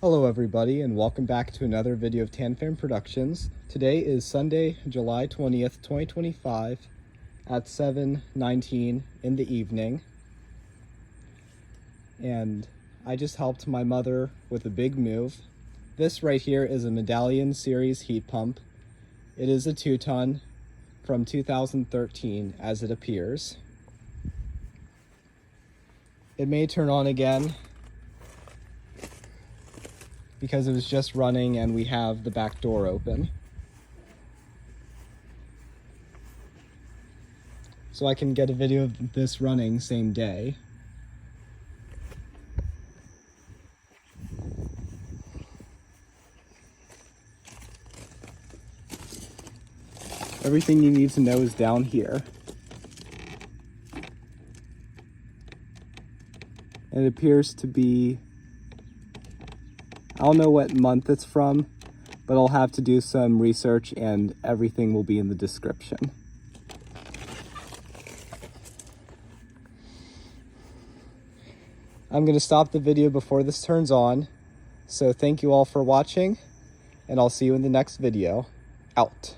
Hello everybody, and welcome back to another video of TanFam Productions. Today is Sunday, July 20th, 2025 at 7:19 in the evening. And I just helped my mother with a big move. This right here is a Medallion series heat pump. It is a 2-ton from 2013 as it appears. It may turn on again because it was just running and we have the back door open. So I can get a video of this running same day. Everything you need to know is down here. It appears to be, I don't know what month it's from, but I'll have to do some research and everything will be in the description. I'm going to stop the video before this turns on, so thank you all for watching, and I'll see you in the next video. Out.